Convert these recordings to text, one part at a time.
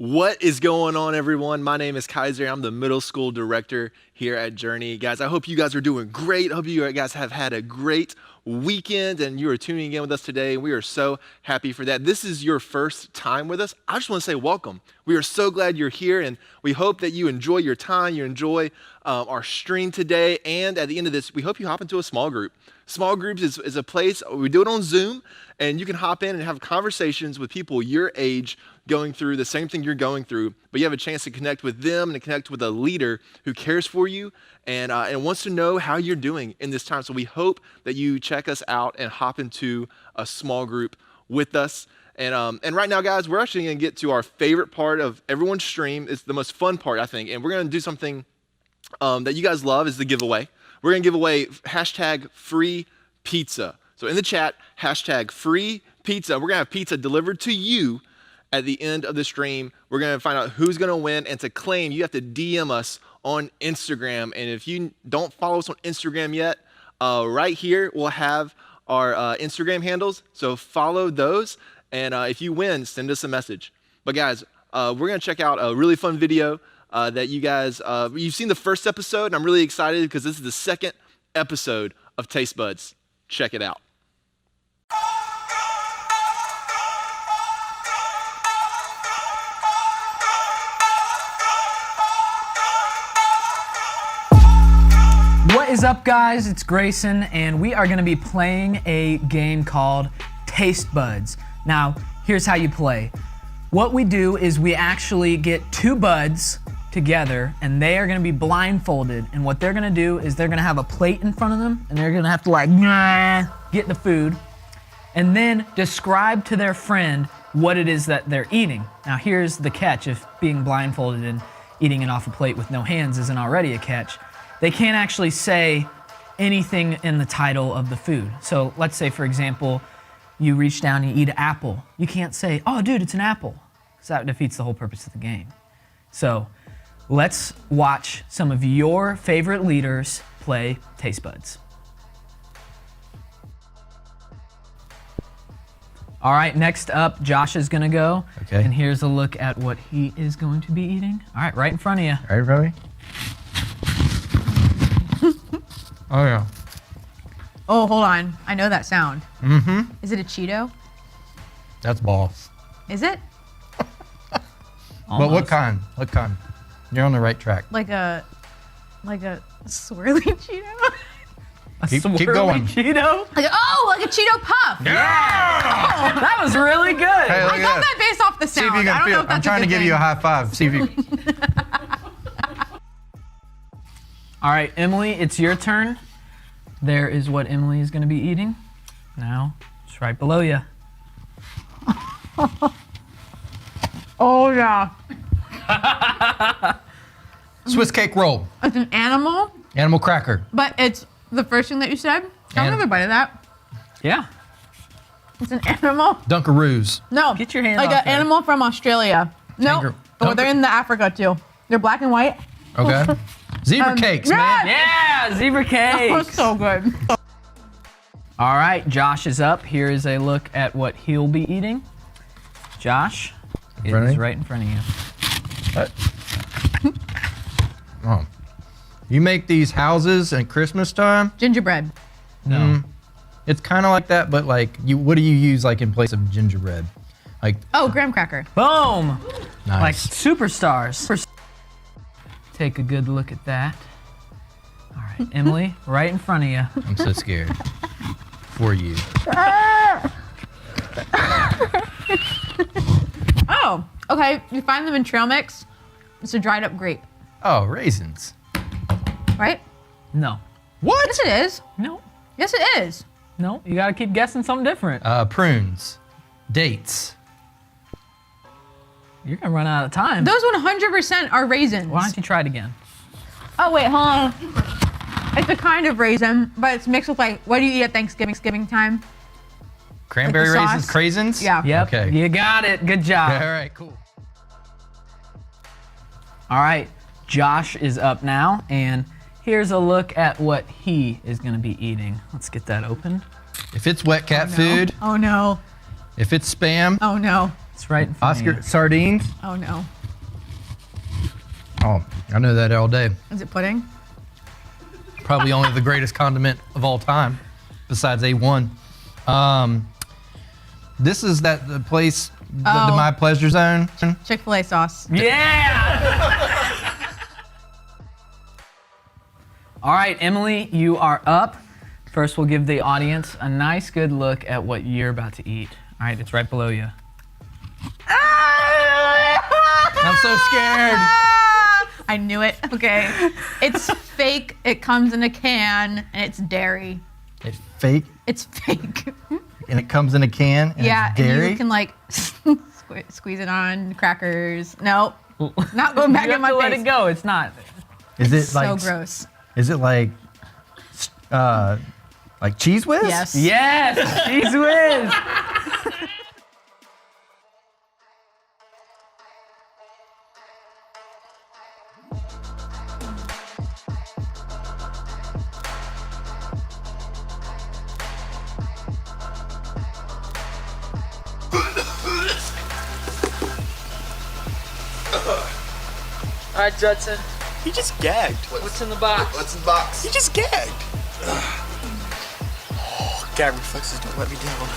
What is going on, everyone? My name is Kaiser. I'm the middle school director here at Journey. Guys, I hope you guys are doing great. I hope you guys have had a great weekend and you are tuning in with us today. We are so happy for that. This is your first time with us. I just want to say welcome. We are so glad you're here, and we hope that you enjoy your time, you enjoy our stream today, and at the end of this, we hope you hop into a small group. Small groups is a place, we do it on Zoom, and you can hop in and have conversations with people your age going through the same thing you're going through, but you have a chance to connect with them and to connect with a leader who cares for you and wants to know how you're doing in this time. So we hope that you check us out and hop into a small group with us. And right now, guys, we're actually going to get to our favorite part of everyone's stream. It's the most fun part, I think, and we're going to do something that you guys love, is the giveaway. We're going to give away hashtag free pizza. So in the chat, hashtag free pizza. We're going to have pizza delivered to you at the end of the stream. We're going to find out who's going to win, and to claim, you have to DM us on Instagram. And if you don't follow us on Instagram yet, right here we'll have our Instagram handles. So follow those, and if you win, send us a message. But guys, we're going to check out a really fun video that you guys, you've seen the first episode, and I'm really excited because this is the second episode of Taste Buds. Check it out. What is up, guys? It's Grayson, and we are going to be playing a game called Taste Buds. Now, here's how you play. What we do is we actually get two buds together, and they are going to be blindfolded, and what they're going to do is they're going to have a plate in front of them, and they're going to have to get the food, and then describe to their friend what it is that they're eating. Now, here's the catch if being blindfolded and eating it off a plate with no hands isn't already a catch. They can't actually say anything in the title of the food. So let's say, for example, you reach down and you eat an apple. You can't say, "Oh, dude, it's an apple," because that defeats the whole purpose of the game. So let's watch some of your favorite leaders play Taste Buds. All right, next up, Josh is gonna go. Okay. And here's a look at what he is going to be eating. All right, right in front of you. All right, ready? Oh, yeah. Oh, hold on. I know that sound. Mm-hmm. Is it a Cheeto? That's balls. Is it? But what kind? What kind? You're on the right track. Like a swirly Cheeto? Keep going. Cheeto? Like a Cheeto Puff. Yeah! Oh, that was really good. Hey, look I at got that. that based off the See if sound. you can I don't feel know it. if that's I'm trying a to good give you a thing. high five. See if you... All right, Emily, it's your turn. There is what Emily is going to be eating. Now, it's right below you. Oh, yeah. Swiss cake roll. It's an animal, Animal cracker. but it's the first thing that you said. Tell another bite of that. Yeah. It's an animal. Dunkaroos. No. Get your hand like off an there. animal from Australia. No. Kangaroo. Oh, they're in the Africa, too. They're black and white. Okay. Zebra cakes, man. Yeah, zebra Oh, cakes. so good. All right, Josh is up. Here is a look at what he'll be eating. Josh, it Ready? is right in front of you. Oh. You make these houses at Christmas time? Gingerbread. No. It's kind of like that, but like, what do you use like in place of gingerbread? Like, Oh, graham cracker. Boom. Like nice. superstars. Take a good look at that. All right, Emily, right in front of you. I'm so scared for you. Oh, okay. You find them in trail mix. It's a dried up grape, Oh, raisins. right? No. What? Yes, it is. No. Yes, it is. No, you gotta keep guessing something different. Prunes. Dates. You're gonna run out of time. Those 100% are raisins. Why don't you try it again? Oh, wait, hold on. It's a kind of raisin, but it's mixed with like, what do you eat at Thanksgiving time? Cranberry Like the raisins, sauce? craisins? Yeah. Yep, Okay. you got it. Good job. All right, cool. All right, Josh is up now, and here's a look at what he is gonna be eating. Let's get that open. If it's wet cat food, Oh, no. if it's Spam, Oh, no. It's right in front of Oscar, you. sardines. Oh no. Oh, I know that all day. Is it pudding? Probably only the greatest condiment of all time, besides A1. This is the place, the My Pleasure Zone. Chick-fil-A sauce. Yeah! All right, Emily, you are up. First, we'll give the audience a nice, good look at what you're about to eat. All right, it's right below you. I'm so scared. I knew it. Okay. It's fake. It comes in a can, and it's dairy. It's fake, It's fake. and it comes in a can, and Yeah, it's dairy. and you can like squeeze it on crackers. No, not going back You in have my to let face. it go. It's not. Is it So like gross. Is it like Cheese Whiz? Yes. Yes, Cheese Whiz. All right, Judson. He just gagged. What's in the box? What's in the box? He just gagged. Oh, gag reflexes don't let me down.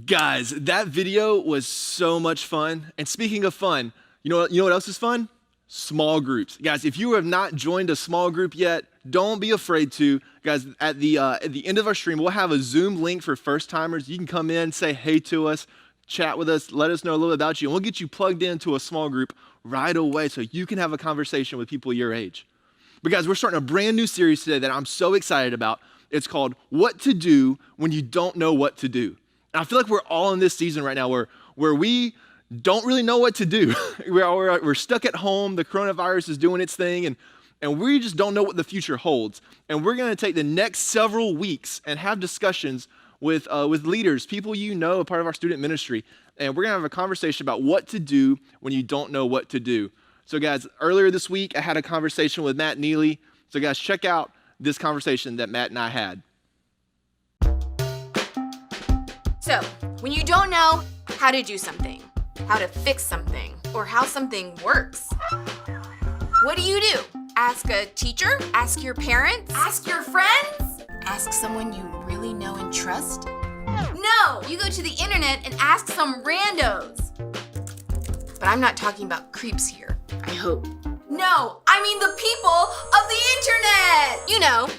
Guys, that video was so much fun. And speaking of fun, you know what else is fun? Small groups. Guys, if you have not joined a small group yet, don't be afraid to. Guys, at the end of our stream, we'll have a Zoom link for first timers. You can come in, say hey to us, chat with us, let us know a little bit about you, and we'll get you plugged into a small group right away so you can have a conversation with people your age. But guys, we're starting a brand new series today that I'm so excited about. It's called What to Do When You Don't Know What to Do. And I feel like we're all in this season right now where we don't really know what to do. We're stuck at home. The coronavirus is doing its thing, and we just don't know what the future holds. And we're going to take the next several weeks and have discussions with leaders, people you know, a part of our student ministry. And we're going to have a conversation about what to do when you don't know what to do. So guys, earlier this week, I had a conversation with Matt Neely. So guys, check out this conversation that Matt and I had. So, when you don't know how to do something, how to fix something, or how something works, what do? Ask a teacher? Ask your parents? Ask your friends? Ask someone you really know and trust? No! You go to the internet and ask some randos. But I'm not talking about creeps here, I hope. No, I mean the people of the internet! You know,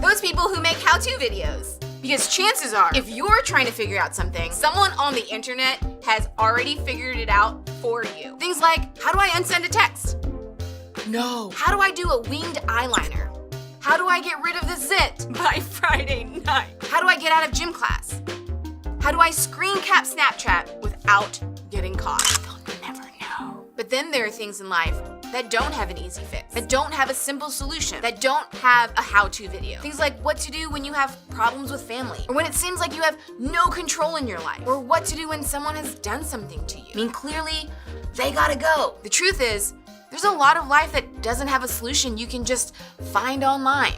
those people who make how-to videos. Because chances are, if you're trying to figure out something, someone on the internet has already figured it out for you. Things like, how do I unsend a text? No. How do I do a winged eyeliner? How do I get rid of the zit by Friday night? How do I get out of gym class? How do I screen cap Snapchat without getting caught? They'll never know. But then there are things in life that don't have an easy fix, that don't have a simple solution, that don't have a how-to video. Things like what to do when you have problems with family, or when it seems like you have no control in your life, or what to do when someone has done something to you. I mean, clearly, they gotta go. The truth is, there's a lot of life that doesn't have a solution you can just find online.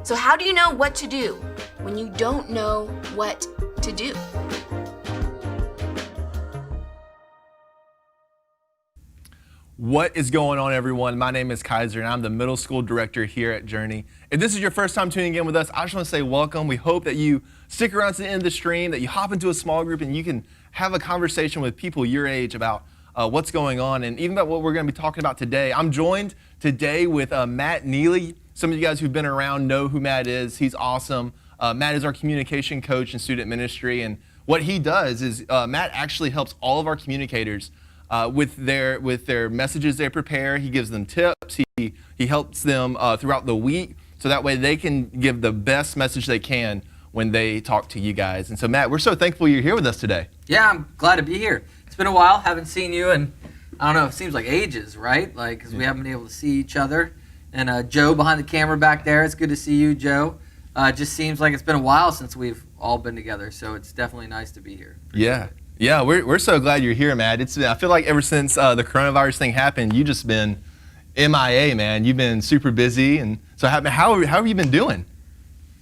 So how do you know what to do when you don't know what to do? What is going on, everyone? My name is Kaiser, and I'm the middle school director here at Journey. If this is your first time tuning in with us, I just want to say welcome. We hope that you stick around to the end of the stream, that you hop into a small group, and you can have a conversation with people your age about what's going on, and even about what we're going to be talking about today. I'm joined today with Matt Neely. Some of you guys who've been around know who Matt is. He's awesome. Matt is our communication coach in student ministry, and what he does is Matt actually helps all of our communicators with their messages they prepare. He gives them tips. He helps them throughout the week, so that way they can give the best message they can when they talk to you guys. And so, Matt, we're so thankful you're here with us today. Yeah, I'm glad to be here. It's been a while. Haven't seen you in, I don't know, it seems like ages, right? Like, because we haven't been able to see each other. And Joe behind the camera back there, it's good to see you, Joe. It just seems like it's been a while since we've all been together, so it's definitely nice to be here. Yeah, we're so glad you're here, Matt. I feel like ever since the coronavirus thing happened, you've just been MIA, man. You've been super busy, and so how have you been doing?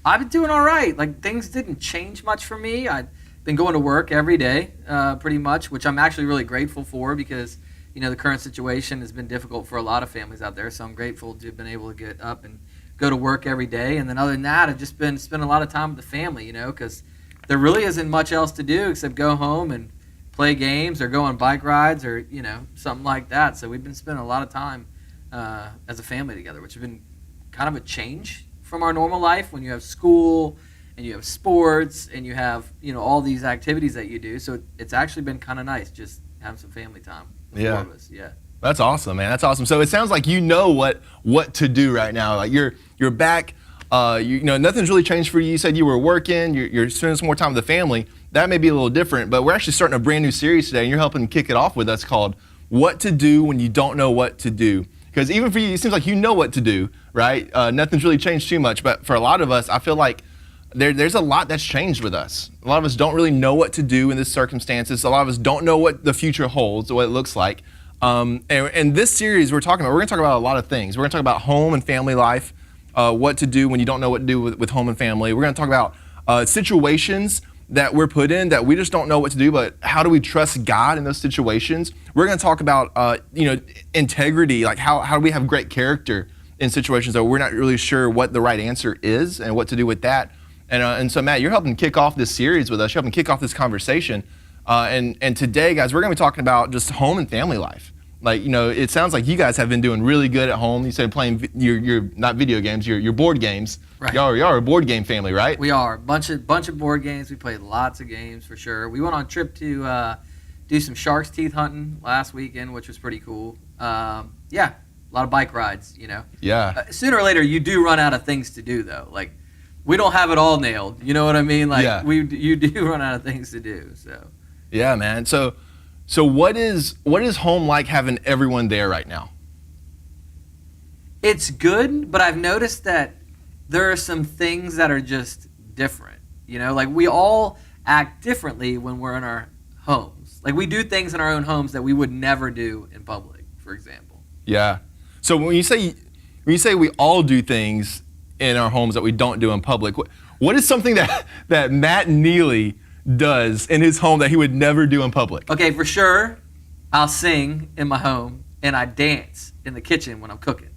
I've been doing all right. Like, things didn't change much for me. I've been going to work every day, pretty much, which I'm actually really grateful for because, the current situation has been difficult for a lot of families out there. So I'm grateful to have been able to get up and go to work every day. And then other than that, I've just been spending a lot of time with the family, because there really isn't much else to do except go home and play games or go on bike rides or, something like that. So we've been spending a lot of time as a family together, which has been kind of a change from our normal life when you have school and you have sports and you have, all these activities that you do. So it's actually been kind of nice just having some family time with Yeah. all of us. Yeah. That's awesome, man. That's awesome. So it sounds like you know what to do right now. Like you're back. Nothing's really changed for you. You said you were working. You're spending some more time with the family. That may be a little different, but we're actually starting a brand new series today, and you're helping kick it off with us called "What to Do When You Don't Know What to Do." Because even for you, it seems like you know what to do, right? Nothing's really changed too much, but for a lot of us, I feel like there's a lot that's changed with us. A lot of us don't really know what to do in this circumstances. A lot of us don't know what the future holds, what it looks like. And this series we're going to talk about a lot of things. We're going to talk about home and family life, what to do when you don't know what to do with home and family. We're going to talk about situations that we're put in that we just don't know what to do, but how do we trust God in those situations? We're going to talk about, integrity, like how do we have great character in situations that we're not really sure what the right answer is and what to do with that. And so, Matt, you're helping kick off this series with us. You're helping kick off this conversation. And today, guys, we're going to be talking about just home and family life. Like, it sounds like you guys have been doing really good at home. You said playing your not video games, your board games. Right. Y'all are a board game family, right? We are. Bunch of board games. We played lots of games for sure. We went on a trip to do some shark's teeth hunting last weekend, which was pretty cool. A lot of bike rides, Yeah. Sooner or later, you do run out of things to do, though. Like, we don't have it all nailed. You know what I mean? Like, Yeah. you do run out of things to do, so. Yeah, man. So what is home like having everyone there right now? It's good, but I've noticed that there are some things that are just different. Like, we all act differently when we're in our homes. Like, we do things in our own homes that we would never do in public, for example. Yeah. So when you say we all do things in our homes that we don't do in public, what is something that Matt Neely does in his home that he would never do in public? Okay, for sure, I'll sing in my home, and I dance in the kitchen when I'm cooking.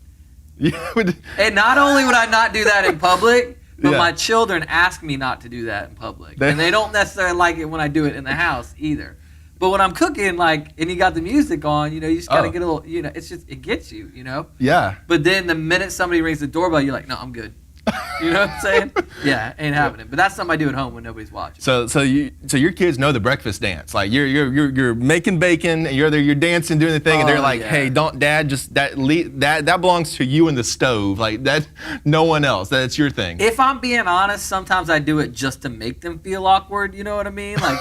And not only would I not do that in public, but Yeah. my children ask me not to do that in public. And they don't necessarily like it when I do it in the house either. But when I'm cooking, and you got the music on, you just got to get a little, it gets you, Yeah. But then the minute somebody rings the doorbell, you're like, no, I'm good. You know what I'm saying? Yeah, ain't happening. But that's something I do at home when nobody's watching. So your kids know the breakfast dance. Like you're making bacon and you're there, you're dancing, doing the thing, and they're like, yeah. hey, don't, Dad, just that belongs to you and the stove. Like that, no one else. That's your thing. If I'm being honest, sometimes I do it just to make them feel awkward. You know what I mean? Like,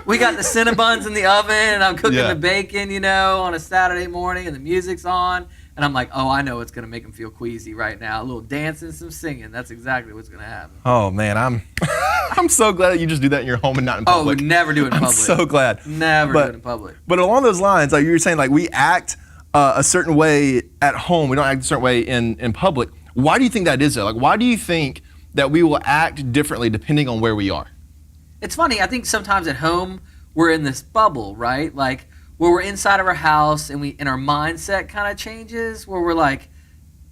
we got the Cinnabons in the oven, and I'm cooking Yeah. the bacon, on a Saturday morning, and the music's on. And I'm like, oh, I know it's going to make them feel queasy right now. A little dancing, some singing. That's exactly what's going to happen. Oh man, I'm so glad that you just do that in your home and not in Oh, public. we never do it in I'm public. so glad. Never But- do it in public. But along those lines, like you were saying, like we act a certain way at home. We don't act a certain way in public. Why do you think that is though? Like, why do you think that we will act differently depending on where we are? It's funny. I think sometimes at home we're in this bubble, right? Like where we're inside of our house and our mindset kind of changes. Where we're like,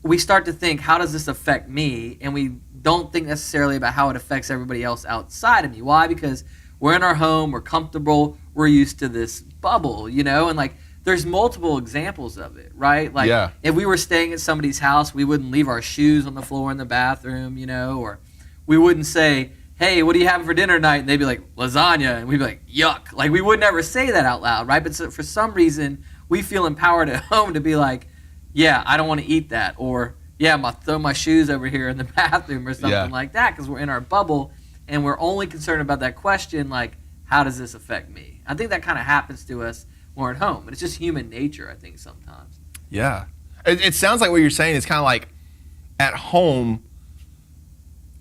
we start to think, how does this affect me? And we don't think necessarily about how it affects everybody else outside of me. Why? Because we're in our home, we're comfortable, we're used to this bubble, and like there's multiple examples of it, right? Like Yeah. if we were staying at somebody's house, we wouldn't leave our shoes on the floor in the bathroom, or we wouldn't say, hey, what are you having for dinner tonight? And they'd be like, lasagna. And we'd be like, yuck. Like, we would never say that out loud, right? But so, for some reason, we feel empowered at home to be like, yeah, I don't want to eat that. Or, yeah, I'm going to throw my shoes over here in the bathroom or something Yeah. like that because we're in our bubble and we're only concerned about that question, like, how does this affect me? I think that kind of happens to us when we're at home. And it's just human nature, I think, sometimes. Yeah. It sounds like what you're saying is kind of like at home,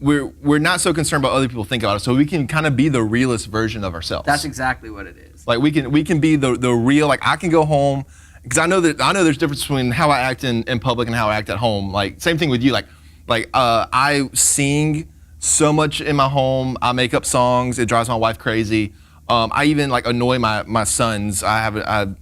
we're not so concerned about other people think about it, so we can kind of be the realest version of ourselves. That's exactly what it is. Like we can be the real. Like I can go home because I know there's difference between how I act in public and how I act at home. Like same thing with you. I sing so much in my home. I make up songs. It drives my wife crazy. I even like annoy my sons. I have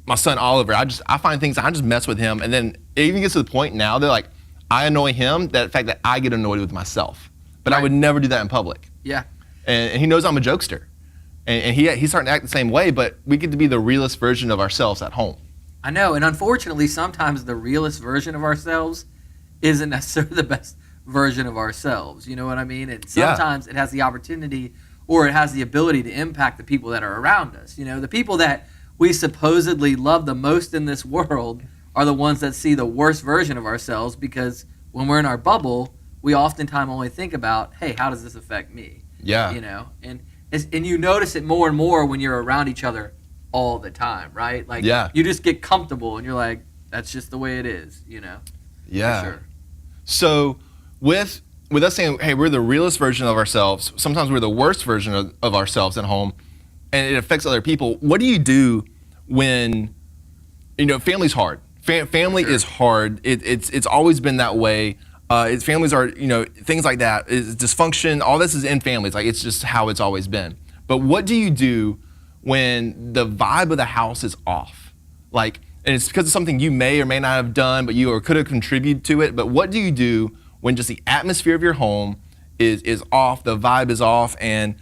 my son Oliver. I find things. I just mess with him, and then it even gets to the point now that like I annoy him. That the fact that I get annoyed with myself, but I would never do that in public. Yeah. And he knows I'm a jokester, and he's starting to act the same way. But we get to be the realest version of ourselves at home. I know, and unfortunately, sometimes the realest version of ourselves isn't necessarily the best version of ourselves. You know what I mean? And sometimes it has the opportunity or it has the ability to impact the people that are around us. You know, the people that we supposedly love the most in this world are the ones that see the worst version of ourselves, because when we're in our bubble, we oftentimes only think about, hey, how does this affect me? Yeah. You know, and you notice it more and more when you're around each other all the time, right? Like, you just get comfortable and you're like, that's just the way it is, you know? Yeah. For sure. So with us saying, hey, we're the realest version of ourselves, sometimes we're the worst version of ourselves at home, and it affects other people. What do you do when, family's hard? Family is hard. It's always been that way. Families are, things like that. Is dysfunction. All this is in families. Like, it's just how it's always been. But what do you do when the vibe of the house is off? Like, and it's because of something you may or may not have done, but you or could have contributed to it. But what do you do when just the atmosphere of your home is off, the vibe is off, and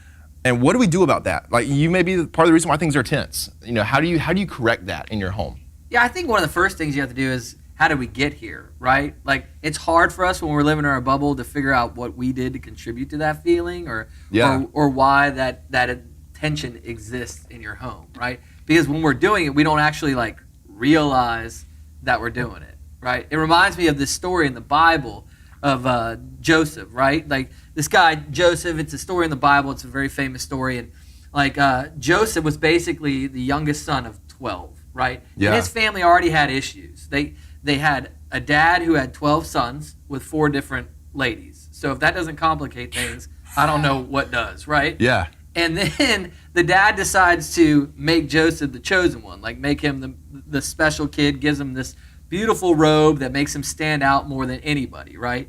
what do we do about that? Like, you may be part of the reason why things are tense. How do you correct that in your home? Yeah, I think one of the first things you have to do is, how did we get here, right? Like, it's hard for us when we're living in our bubble to figure out what we did to contribute to that feeling, or why that tension exists in your home, right? Because when we're doing it, we don't actually like realize that we're doing it, right? It reminds me of this story in the Bible of Joseph, right? Like, this guy Joseph, it's a story in the Bible. It's a very famous story, and like Joseph was basically the youngest son of 12, right? Yeah. And his family already had issues. They had a dad who had 12 sons with 4 different ladies. So if that doesn't complicate things, I don't know what does, right? Yeah. And then the dad decides to make Joseph the chosen one, like make him the special kid, gives him this beautiful robe that makes him stand out more than anybody, right?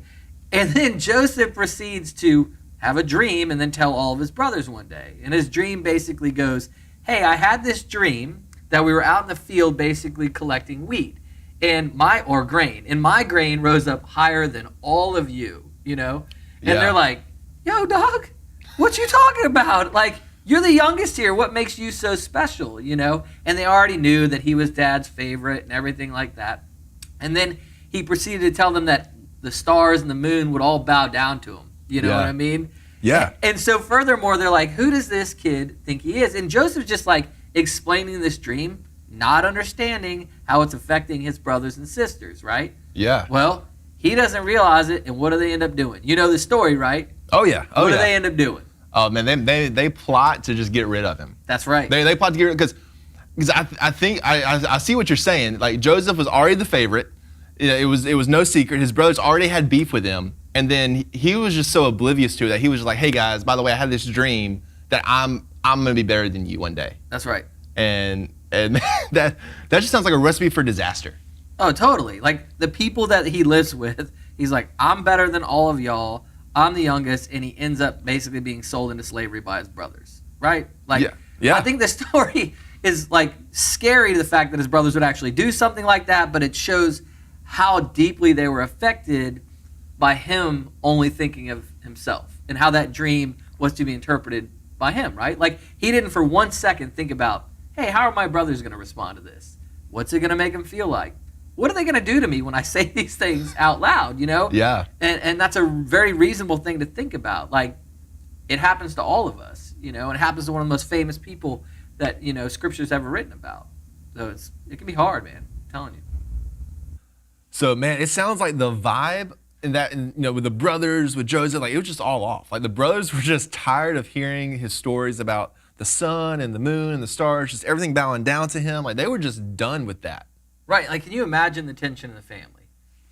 And then Joseph proceeds to have a dream and then tell all of his brothers one day. And his dream basically goes, hey, I had this dream that we were out in the field basically collecting wheat and grain. And my grain rose up higher than all of you, And they're like, yo, dog, what you talking about? Like, you're the youngest here. What makes you so special, And they already knew that he was dad's favorite and everything like that. And then he proceeded to tell them that the stars and the moon would all bow down to him. You know what I mean? Yeah. And so furthermore, they're like, who does this kid think he is? And Joseph's just like explaining this dream, not understanding how it's affecting his brothers and sisters, right? Yeah. Well, he doesn't realize it, and what do they end up doing? You know the story, right? Oh, yeah. What do they end up doing? Oh, man, they plot to just get rid of him. That's right. They plot to get rid of him because I think I see what you're saying. Like, Joseph was already the favorite. It was no secret. His brothers already had beef with him, and then he was just so oblivious to it that he was just like, "Hey guys, by the way, I had this dream that I'm gonna be better than you one day." That's right. And that just sounds like a recipe for disaster. Oh, totally. Like, the people that he lives with, he's like, I'm better than all of y'all. I'm the youngest, and he ends up basically being sold into slavery by his brothers, right? Like, yeah. I think the story is like scary to the fact that his brothers would actually do something like that, but it shows how deeply they were affected by him only thinking of himself and how that dream was to be interpreted by him, right? Like, he didn't for 1 second think about, hey, how are my brothers going to respond to this? What's it going to make them feel like? What are they going to do to me when I say these things out loud, Yeah. And that's a very reasonable thing to think about. Like, it happens to all of us, and it happens to one of the most famous people that, Scripture's ever written about. So it can be hard, man. I'm telling you. So, man, it sounds like the vibe in that, with the brothers, with Joseph, like, it was just all off. Like, the brothers were just tired of hearing his stories about the sun and the moon and the stars, just everything bowing down to him. Like, they were just done with that. Right. Like, can you imagine the tension in the family?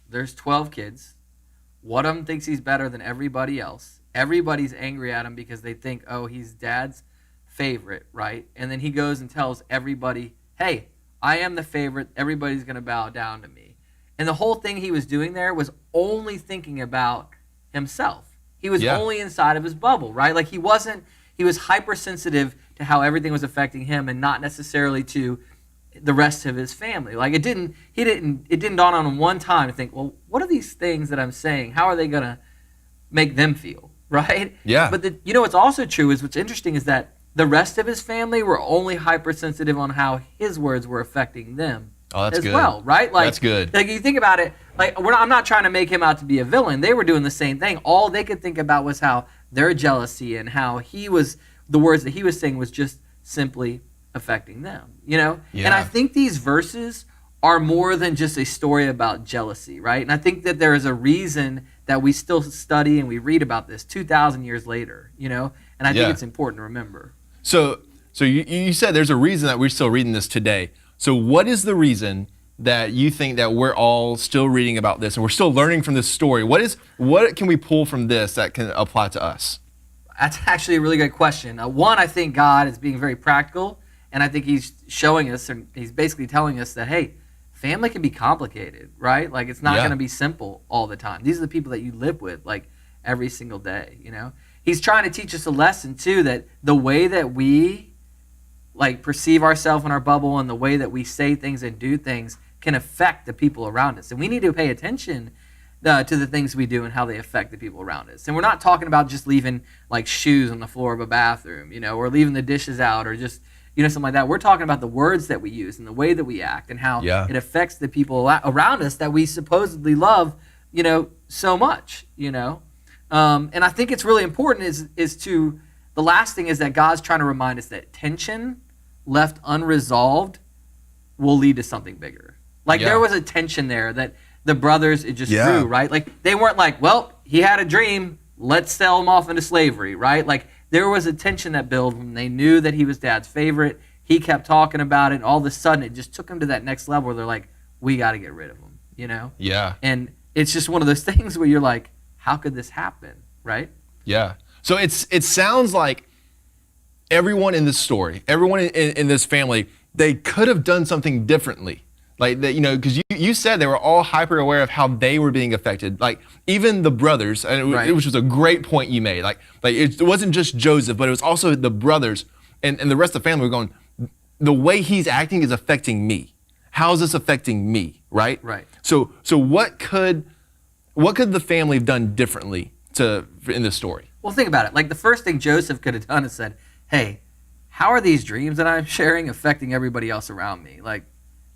There's 12 kids. One of them thinks he's better than everybody else. Everybody's angry at him because they think, oh, he's dad's favorite, right? And then he goes and tells everybody, hey, I am the favorite. Everybody's going to bow down to me. And the whole thing he was doing there was only thinking about himself. He was only inside of his bubble, right? Like he was hypersensitive to how everything was affecting him and not necessarily to the rest of his family. Like it didn't dawn on him one time to think, well, what are these things that I'm saying? How are they going to make them feel, right? Yeah. But what's also true is what's interesting is that the rest of his family were only hypersensitive on how his words were affecting them as good. well, right? Like, that's good. Like you think about it, like I'm not trying to make him out to be a villain. They were doing the same thing. All they could think about was how their jealousy and how the words that he was saying was just simply affecting them, Yeah. And I think these verses are more than just a story about jealousy, right? And I think that there is a reason that we still study and we read about this 2,000 years later, and I think it's important to remember. So you said there's a reason that we're still reading this today. So what is the reason that you think that we're all still reading about this and we're still learning from this story? What can we pull from this that can apply to us? That's actually a really good question. One, I think God is being very practical, and I think he's showing us, and he's basically telling us that, hey, family can be complicated, right? Like it's not going to be simple all the time. These are the people that you live with like every single day, He's trying to teach us a lesson too, that the way that we like perceive ourselves in our bubble and the way that we say things and do things can affect the people around us. And we need to pay attention to the things we do and how they affect the people around us. And we're not talking about just leaving like shoes on the floor of a bathroom, or leaving the dishes out or just, something like that. We're talking about the words that we use and the way that we act and how it affects the people around us that we supposedly love, so much, And I think it's really important the last thing is that God's trying to remind us that tension left unresolved will lead to something bigger. Like there was a tension there that the brothers, it just grew, right? Like they weren't like, well, he had a dream, let's sell him off into slavery, right? Like there was a tension that built when they knew that he was Dad's favorite. He kept talking about it, and all of a sudden it just took him to that next level where they're like, we got to get rid of him, Yeah. And it's just one of those things where you're like, how could this happen, right? Yeah. So it sounds like everyone in this story, everyone in this family, they could have done something differently. Like that, because you said they were all hyper aware of how they were being affected. Like even the brothers, which was a great point you made. Like it wasn't just Joseph, but it was also the brothers and the rest of the family were going, the way he's acting is affecting me. How is this affecting me? Right? Right. So what could the family have done differently in this story? Well, think about it. Like the first thing Joseph could have done is said, hey, how are these dreams that I'm sharing affecting everybody else around me? Like,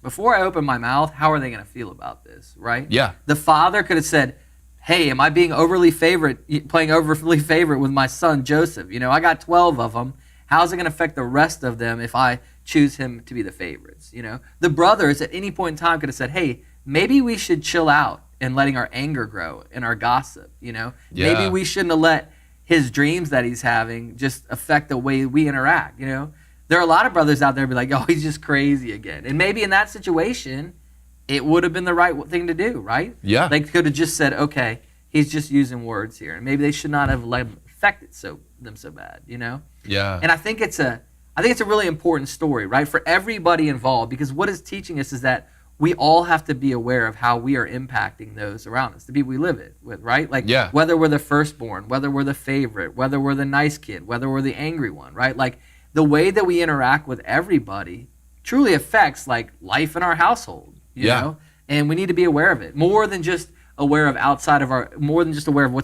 before I open my mouth, how are they going to feel about this, right? Yeah. The father could have said, hey, am I being playing overly favorite with my son Joseph? I got 12 of them. How's it going to affect the rest of them if I choose him to be the favorites? The brothers at any point in time could have said, hey, maybe we should chill out and letting our anger grow and our gossip, Maybe we shouldn't have let his dreams that he's having just affect the way we interact, There are a lot of brothers out there be like, oh, he's just crazy again. And maybe in that situation, it would have been the right thing to do, right? Yeah. They could have just said, okay, he's just using words here. And maybe they should not have let him affect them so bad, Yeah. And I think it's a really important story, right, for everybody involved, because what it's teaching us is that we all have to be aware of how we are impacting those around us, the people we live with, right? Like whether we're the firstborn, whether we're the favorite, whether we're the nice kid, whether we're the angry one, right? Like the way that we interact with everybody truly affects like life in our household, you know? And we need to be aware of it more than just aware of what's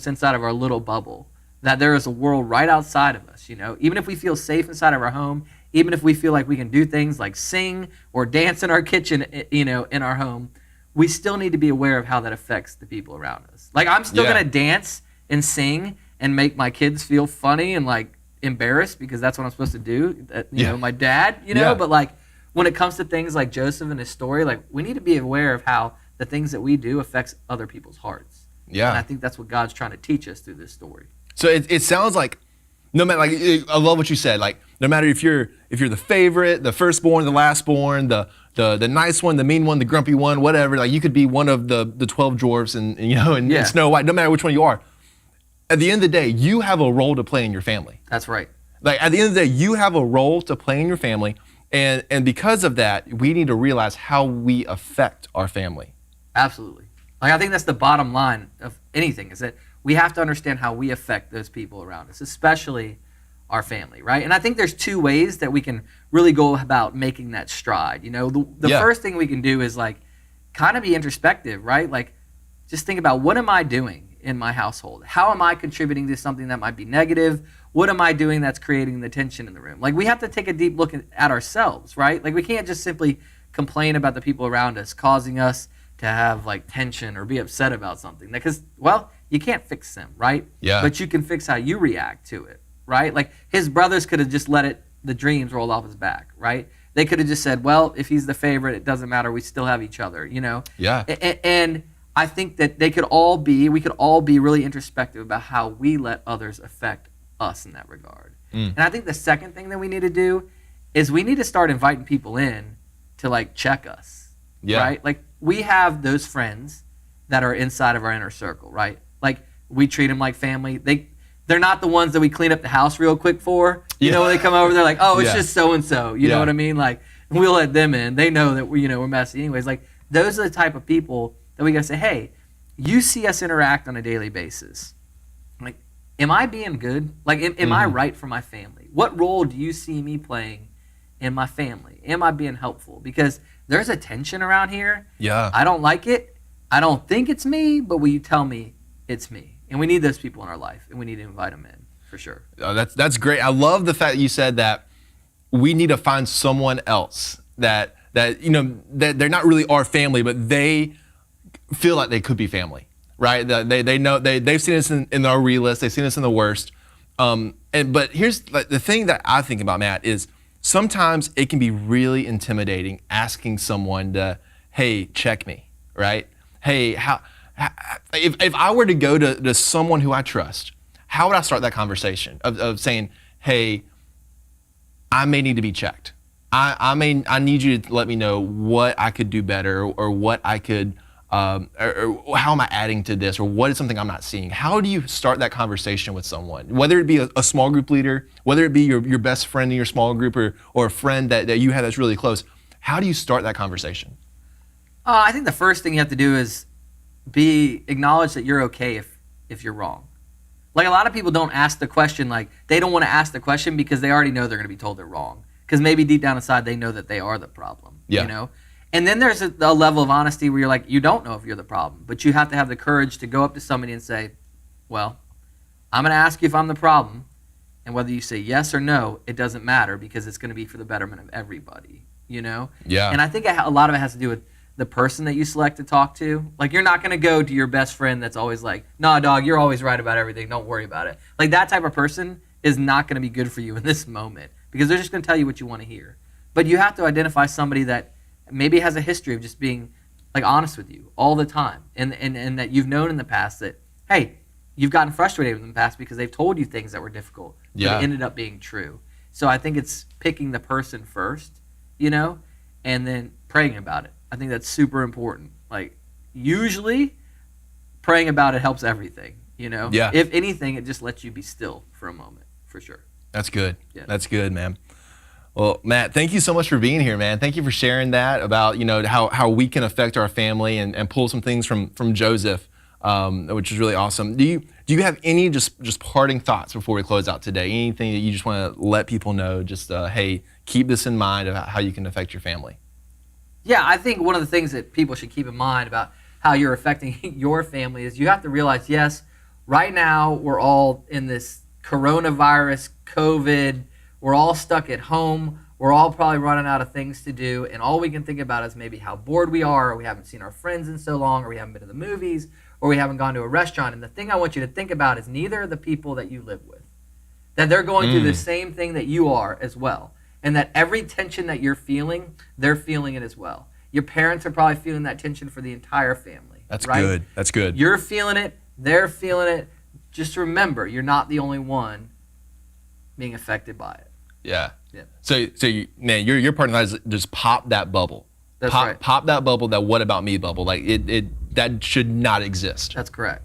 inside of our little bubble, that there is a world right outside of us, even if we feel safe inside of our home, even if we feel like we can do things like sing or dance in our kitchen, in our home, we still need to be aware of how that affects the people around us. Like I'm still going to dance and sing and make my kids feel funny and like embarrassed because that's what I'm supposed to do, my dad, but like when it comes to things like Joseph and his story, like we need to be aware of how the things that we do affects other people's hearts. Yeah. And I think that's what God's trying to teach us through this story. So it sounds like no matter, like I love what you said, like no matter if you're the favorite, the firstborn, the lastborn, the nice one, the mean one, the grumpy one, whatever, like you could be one of the 12 dwarfs and Snow White, no matter which one you are. At the end of the day, you have a role to play in your family. That's right. Like at the end of the day, you have a role to play in your family, And because of that, we need to realize how we affect our family. Absolutely. Like, I think that's the bottom line of anything, is that we have to understand how we affect those people around us, especially our family, right? And I think there's two ways that we can really go about making that stride. You know, the first thing we can do is like kind of be introspective, right? Like, just think about, what am I doing in my household? How am I contributing to something that might be negative? What am I doing that's creating the tension in the room? Like, we have to take a deep look at ourselves, right? Like, we can't just simply complain about the people around us, causing us to have like tension or be upset about something. Because, well, you can't fix them, right? Yeah. But you can fix how you react to it, right? Like, his brothers could have just let the dreams roll off his back, right? They could have just said, well, if he's the favorite, it doesn't matter. We still have each other, you know? Yeah. And I think that we could all be really introspective about how we let others affect us in that regard. And I think the second thing that we need to do is we need to start inviting people in to like check us, right? Like, we have those friends that are inside of our inner circle, right? Like, we treat them like family. They're not the ones that we clean up the house real quick for. You know, when they come over, they're like, oh, it's just so-and-so. You know what I mean? Like, we'll let them in. They know that we're messy anyways. Like, those are the type of people that we got to say, hey, you see us interact on a daily basis. Like, am I being good? Like, am I right for my family? What role do you see me playing in my family? Am I being helpful? Because there's a tension around here. Yeah. I don't like it. I don't think it's me, but will you tell me it's me? And we need those people in our life, and we need to invite them in, for sure. That's great. I love the fact that you said that we need to find someone else that you know, that they're not really our family, but they feel like they could be family, right? They know they've seen us in our re-list, they've seen us in the worst. But here's like, the thing that I think about, Matt, is sometimes it can be really intimidating asking someone to, hey, check me, right? Hey, if I were to go to someone who I trust, how would I start that conversation of saying, hey, I may need to be checked. I need you to let me know what I could do better, or what I could, or how am I adding to this, or what is something I'm not seeing? How do you start that conversation with someone? Whether it be a small group leader, whether it be your best friend in your small group, or a friend that you have that's really close, how do you start that conversation? I think the first thing you have to do is acknowledge that you're okay if you're wrong. Like, a lot of people don't ask the question, like, they don't want to ask the question because they already know they're going to be told they're wrong. Because maybe deep down inside they know that they are the problem, you know? And then there's a level of honesty where you're like, you don't know if you're the problem, but you have to have the courage to go up to somebody and say, well, I'm going to ask you if I'm the problem, and whether you say yes or no, it doesn't matter, because it's going to be for the betterment of everybody, you know? Yeah. And I think a lot of it has to do with the person that you select to talk to. Like, you're not going to go to your best friend that's always like, nah, dog, you're always right about everything, don't worry about it. Like, that type of person is not going to be good for you in this moment, because they're just going to tell you what you want to hear. But you have to identify somebody that maybe has a history of just being like honest with you all the time, and that you've known in the past that, hey, you've gotten frustrated with them in the past because they've told you things that were difficult, but it ended up being true. So I think it's picking the person first, you know, and then praying about it. I think that's super important. Like, usually praying about it helps everything, you know? Yeah. If anything, it just lets you be still for a moment, for sure. That's good. Yeah. That's good, man. Well, Matt, thank you so much for being here, man. Thank you for sharing that about, you know, how we can affect our family and pull some things from Joseph, which is really awesome. Do you have any just parting thoughts before we close out today? Anything that you just want to let people know? Just hey, keep this in mind about how you can affect your family. Yeah, I think one of the things that people should keep in mind about how you're affecting your family is you have to realize, yes, right now we're all in this coronavirus, COVID, we're all stuck at home, we're all probably running out of things to do, and all we can think about is maybe how bored we are, or we haven't seen our friends in so long, or we haven't been to the movies, or we haven't gone to a restaurant. And the thing I want you to think about is neither of the people that you live with, that they're going through the same thing that you are as well. And that every tension that you're feeling, they're feeling it as well. Your parents are probably feeling that tension for the entire family. That's right? good. That's good. You're feeling it. They're feeling it. Just remember, you're not the only one being affected by it. Yeah. Yeah. So man, your part of that is just pop that bubble. That's right. Pop that bubble, that what about me bubble. Like that should not exist. That's correct.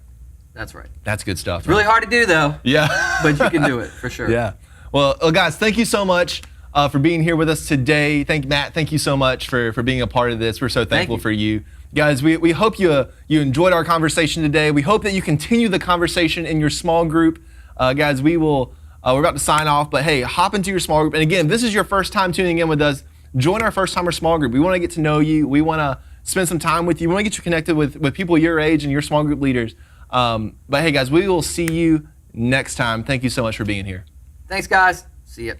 That's right. That's good stuff. It's really hard to do, though. Yeah. But you can do it, for sure. Yeah. Well, guys, thank you so much. for being here with us today. Matt, thank you so much for being a part of this. We're so thankful you. for you. Guys, we hope you enjoyed our conversation today. We hope that you continue the conversation in your small group. Guys, we're about to sign off, but hey, hop into your small group. And again, if this is your first time tuning in with us, join our first timer small group. We want to get to know you. We want to spend some time with you. We want to get you connected with people your age and your small group leaders. But hey, guys, we will see you next time. Thank you so much for being here. Thanks, guys. See ya.